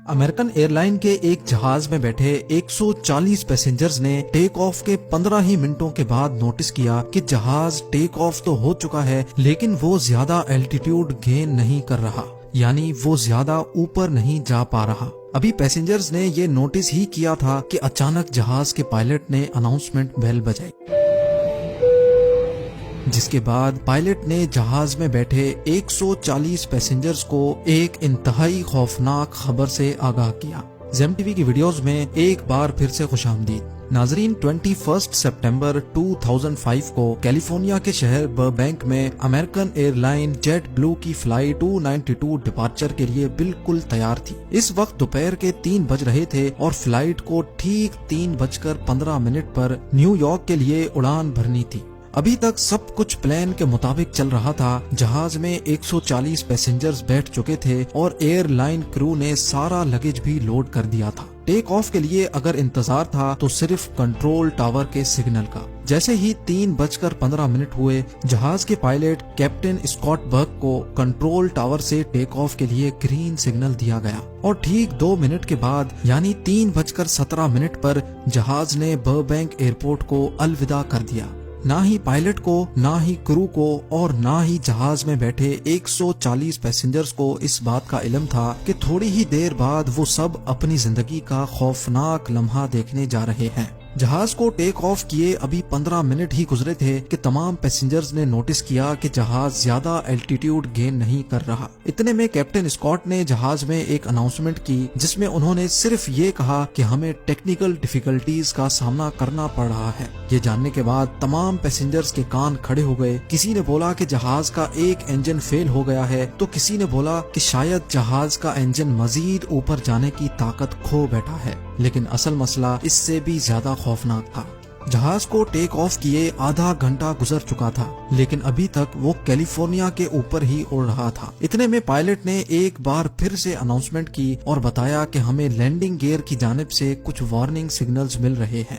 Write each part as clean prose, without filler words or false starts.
American air line کے ایک جہاز میں بیٹھے 140 پیسنجرز نے ٹیک آف کے 15 ہی منٹوں کے بعد نوٹس کیا کہ جہاز ٹیک آف تو ہو چکا ہے لیکن وہ زیادہ الٹیٹیوڈ گین نہیں کر رہا، یعنی وہ زیادہ اوپر نہیں جا پا رہا۔ ابھی پیسنجرز نے یہ نوٹس ہی کیا تھا کہ اچانک جہاز کے پائلٹ نے اناؤنسمنٹ بیل بجائی، جس کے بعد پائلٹ نے جہاز میں بیٹھے 140 پیسنجرز کو ایک انتہائی خوفناک خبر سے آگاہ کیا۔ زیم ٹی وی کی ویڈیوز میں ایک بار پھر سے خوش آمدید۔ ناظرین، 21 سپٹمبر 2005 کو کیلیفورنیا کے شہر بربینک میں امریکن ایئر لائن جیٹ بلو کی فلائٹ 292 ڈپارچر کے لیے بالکل تیار تھی۔ اس وقت دوپہر کے 3 بج رہے تھے اور فلائٹ کو ٹھیک 3:15 پر نیو یارک کے لیے اڑان بھرنی تھی۔ ابھی تک سب کچھ پلان کے مطابق چل رہا تھا۔ جہاز میں 140 پیسنجرز بیٹھ چکے تھے اور ایئر لائن کرو نے سارا لگیج بھی لوڈ کر دیا تھا۔ ٹیک آف کے لیے اگر انتظار تھا تو صرف کنٹرول ٹاور کے سگنل کا۔ جیسے ہی 3:15 ہوئے، جہاز کے پائلٹ کیپٹن اسکاٹ برک کو کنٹرول ٹاور سے ٹیک آف کے لیے گرین سگنل دیا گیا اور ٹھیک 2 منٹ کے بعد یعنی 3:17 پر جہاز نے بربینک ایئرپورٹ کو الوداع کر دیا۔ نہ ہی پائلٹ کو، نہ ہی کرو کو اور نہ ہی جہاز میں بیٹھے 140 پیسنجرز کو اس بات کا علم تھا کہ تھوڑی ہی دیر بعد وہ سب اپنی زندگی کا خوفناک لمحہ دیکھنے جا رہے ہیں۔ جہاز کو ٹیک آف کیے ابھی 15 منٹ ہی گزرے تھے کہ تمام پیسنجرز نے نوٹس کیا کہ جہاز زیادہ الٹیٹیوڈ گین نہیں کر رہا۔ اتنے میں کیپٹن اسکاٹ نے جہاز میں ایک اناؤنسمنٹ کی جس میں انہوں نے صرف یہ کہا کہ ہمیں ٹیکنیکل ڈیفیکلٹیز کا سامنا کرنا پڑ رہا ہے۔ یہ جاننے کے بعد تمام پیسنجرز کے کان کھڑے ہو گئے۔ کسی نے بولا کہ جہاز کا ایک انجن فیل ہو گیا ہے تو کسی نے بولا کہ شاید جہاز کا انجن مزید اوپر جانے کی طاقت کھو بیٹھا ہے، لیکن اصل مسئلہ اس سے بھی زیادہ خوفناک تھا۔ جہاز کو ٹیک آف کیے آدھا گھنٹہ گزر چکا تھا لیکن ابھی تک وہ کیلیفورنیا کے اوپر ہی اڑ رہا تھا۔ اتنے میں پائلٹ نے ایک بار پھر سے اناؤنسمنٹ کی اور بتایا کہ ہمیں لینڈنگ گیئر کی جانب سے کچھ وارننگ سگنلز مل رہے ہیں۔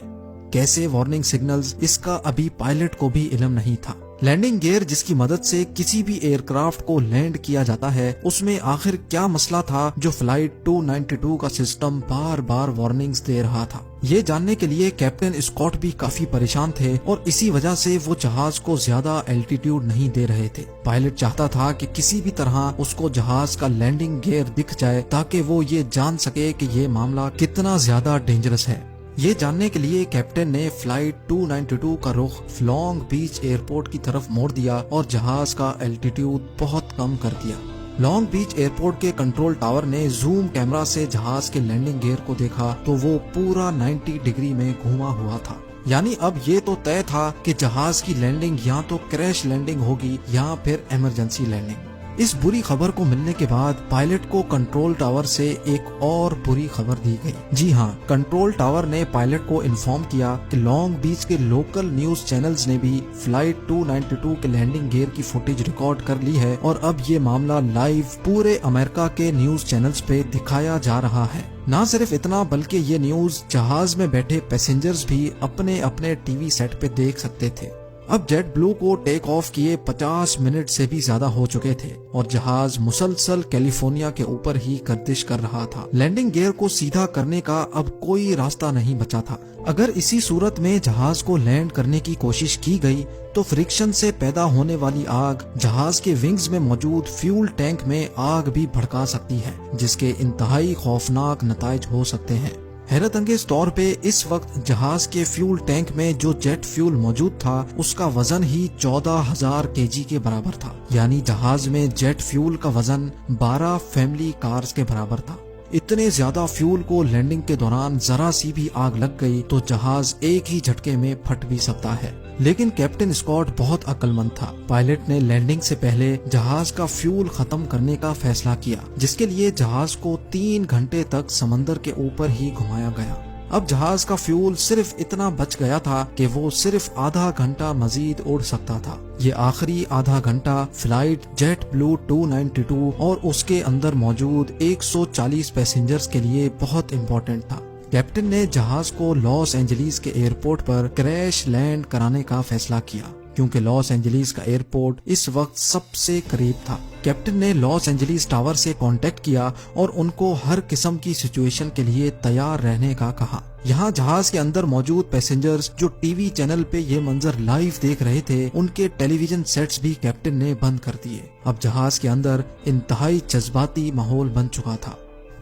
کیسے وارننگ سگنلز، اس کا ابھی پائلٹ کو بھی علم نہیں تھا۔ لینڈنگ گیئر جس کی مدد سے کسی بھی ایئر کرافٹ کو لینڈ کیا جاتا ہے، اس میں آخر کیا مسئلہ تھا جو فلائٹ 292 کا سسٹم بار بار وارننگز دے رہا تھا؟ یہ جاننے کے لیے کیپٹن اسکاٹ بھی کافی پریشان تھے اور اسی وجہ سے وہ جہاز کو زیادہ الٹیٹیوڈ نہیں دے رہے تھے۔ پائلٹ چاہتا تھا کہ کسی بھی طرح اس کو جہاز کا لینڈنگ گیئر دکھ جائے تاکہ وہ یہ جان سکے کہ یہ معاملہ کتنا زیادہ ڈینجرس ہے۔ یہ جاننے کے لیے کیپٹن نے فلائٹ 292 کا رخ لانگ بیچ ایئرپورٹ کی طرف موڑ دیا اور جہاز کا الٹیٹیوڈ بہت کم کر دیا۔ لانگ بیچ ایئرپورٹ کے کنٹرول ٹاور نے زوم کیمرہ سے جہاز کے لینڈنگ گیئر کو دیکھا تو وہ پورا 90 ڈگری میں گھوما ہوا تھا۔ یعنی اب یہ تو طے تھا کہ جہاز کی لینڈنگ یا تو کریش لینڈنگ ہوگی یا پھر ایمرجنسی لینڈنگ۔ اس بری خبر کو ملنے کے بعد پائلٹ کو کنٹرول ٹاور سے ایک اور بری خبر دی گئی۔ جی ہاں، کنٹرول ٹاور نے پائلٹ کو انفارم کیا کہ لانگ بیچ کے لوکل نیوز چینلز نے بھی فلائٹ 292 کے لینڈنگ گیئر کی فوٹیج ریکارڈ کر لی ہے اور اب یہ معاملہ لائیو پورے امریکہ کے نیوز چینلز پہ دکھایا جا رہا ہے۔ نہ صرف اتنا بلکہ یہ نیوز جہاز میں بیٹھے پیسنجرز بھی اپنے اپنے ٹی وی سیٹ پہ دیکھ سکتے تھے۔ اب جیٹ بلو کو ٹیک آف کیے 50 منٹ سے بھی زیادہ ہو چکے تھے اور جہاز مسلسل کیلیفورنیا کے اوپر ہی گردش کر رہا تھا۔ لینڈنگ گیئر کو سیدھا کرنے کا اب کوئی راستہ نہیں بچا تھا۔ اگر اسی صورت میں جہاز کو لینڈ کرنے کی کوشش کی گئی تو فرکشن سے پیدا ہونے والی آگ جہاز کے ونگز میں موجود فیول ٹینک میں آگ بھی بھڑکا سکتی ہے، جس کے انتہائی خوفناک نتائج ہو سکتے ہیں۔ حیرت انگیز طور پہ اس وقت جہاز کے فیول ٹینک میں جو جیٹ فیول موجود تھا اس کا وزن ہی 14,000 kg کے برابر تھا، یعنی جہاز میں جیٹ فیول کا وزن 12 فیملی کارز کے برابر تھا۔ اتنے زیادہ فیول کو لینڈنگ کے دوران ذرا سی بھی آگ لگ گئی تو جہاز ایک ہی جھٹکے میں پھٹ بھی سکتا ہے۔ لیکن کیپٹن اسکاٹ بہت عقل مند تھا۔ پائلٹ نے لینڈنگ سے پہلے جہاز کا فیول ختم کرنے کا فیصلہ کیا، جس کے لیے جہاز کو 3 گھنٹے تک سمندر کے اوپر ہی گھمایا گیا۔ اب جہاز کا فیول صرف اتنا بچ گیا تھا کہ وہ صرف آدھا گھنٹہ مزید اڑ سکتا تھا۔ یہ آخری آدھا گھنٹہ فلائٹ جیٹ بلو 292 اور اس کے اندر موجود 140 پیسنجرز کے لیے بہت امپورٹنٹ تھا۔ کیپٹن نے جہاز کو لاس اینجلیس کے ایئرپورٹ پر کریش لینڈ کرانے کا فیصلہ کیا کیونکہ لاس اینجلیس کا ایئرپورٹ اس وقت سب سے قریب تھا۔ کیپٹن نے لاس اینجلیس ٹاور سے کانٹیکٹ کیا اور ان کو ہر قسم کی سچویشن کے لیے تیار رہنے کا کہا۔ یہاں جہاز کے اندر موجود پیسنجرز جو ٹی وی چینل پہ یہ منظر لائیو دیکھ رہے تھے، ان کے ٹیلی ویژن سیٹس بھی کیپٹن نے بند کر دیے۔ اب جہاز کے اندر انتہائی جذباتی ماحول بن چکا تھا۔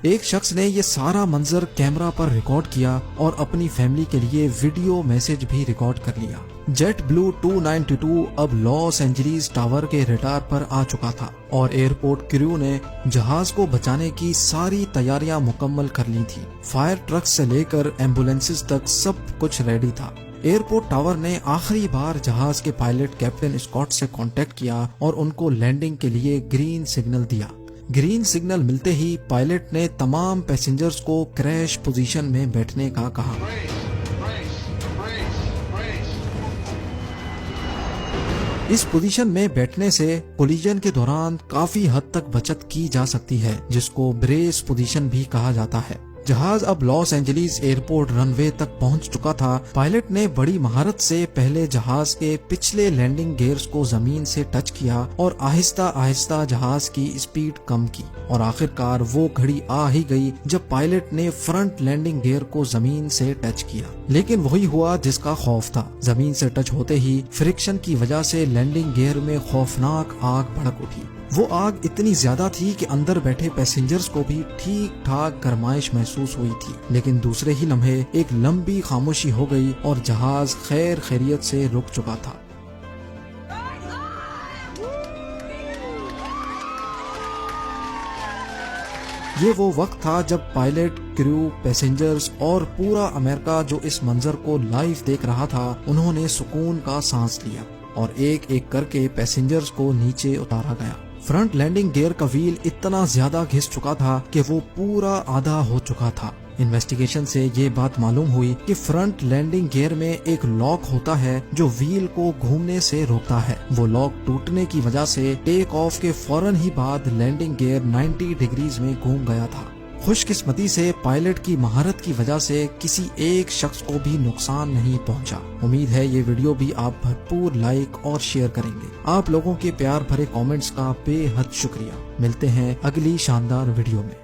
ایک شخص نے یہ سارا منظر کیمرہ پر ریکارڈ کیا اور اپنی فیملی کے لیے ویڈیو میسج بھی ریکارڈ کر لیا۔ جیٹ بلو 292 اب لاس اینجلیس ٹاور کے ریڈار پر آ چکا تھا اور ایئرپورٹ کریو نے جہاز کو بچانے کی ساری تیاریاں مکمل کر لی تھی۔ فائر ٹرک سے لے کر ایمبولینسز تک سب کچھ ریڈی تھا۔ ایئرپورٹ ٹاور نے آخری بار جہاز کے پائلٹ کیپٹن اسکاٹ سے کانٹیکٹ کیا اور ان کو لینڈنگ کے لیے گرین سگنل دیا۔ گرین سگنل ملتے ہی پائلٹ نے تمام پیسنجرز کو کریش پوزیشن میں بیٹھنے کا کہا۔ اس پوزیشن میں بیٹھنے سے کولیجن کے دوران کافی حد تک بچت کی جا سکتی ہے، جس کو بریس پوزیشن بھی کہا جاتا ہے۔ جہاز اب لاس اینجلیس ایئرپورٹ رن وے تک پہنچ چکا تھا۔ پائلٹ نے بڑی مہارت سے پہلے جہاز کے پچھلے لینڈنگ گیئرز کو زمین سے ٹچ کیا اور آہستہ آہستہ جہاز کی اسپیڈ کم کی، اور آخرکار وہ گھڑی آ ہی گئی جب پائلٹ نے فرنٹ لینڈنگ گیئر کو زمین سے ٹچ کیا۔ لیکن وہی ہوا جس کا خوف تھا۔ زمین سے ٹچ ہوتے ہی فرکشن کی وجہ سے لینڈنگ گیئر میں خوفناک آگ بھڑک اٹھی۔ وہ آگ اتنی زیادہ تھی کہ اندر بیٹھے پیسنجرز کو بھی ٹھیک ٹھاک گرمائش محسوس ہوئی تھی، لیکن دوسرے ہی لمحے ایک لمبی خاموشی ہو گئی اور جہاز خیر خیریت سے رک چکا تھا۔ یہ وہ وقت تھا جب پائلٹ، کریو، پیسنجرز اور پورا امریکہ جو اس منظر کو لائیو دیکھ رہا تھا، انہوں نے سکون کا سانس لیا اور ایک ایک کر کے پیسنجرز کو نیچے اتارا گیا۔ فرنٹ لینڈنگ گیئر کا ویل اتنا زیادہ گھس چکا تھا کہ وہ پورا آدھا ہو چکا تھا۔ انویسٹیگیشن سے یہ بات معلوم ہوئی کہ فرنٹ لینڈنگ گیئر میں ایک لاک ہوتا ہے جو ویل کو گھومنے سے روکتا ہے۔ وہ لاک ٹوٹنے کی وجہ سے ٹیک آف کے فوراً ہی بعد لینڈنگ گیئر 90 ڈگریز میں گھوم گیا تھا۔ خوش قسمتی سے پائلٹ کی مہارت کی وجہ سے کسی ایک شخص کو بھی نقصان نہیں پہنچا۔ امید ہے یہ ویڈیو بھی آپ بھرپور لائک اور شیئر کریں گے۔ آپ لوگوں کے پیار بھرے کامنٹس کا بے حد شکریہ۔ ملتے ہیں اگلی شاندار ویڈیو میں۔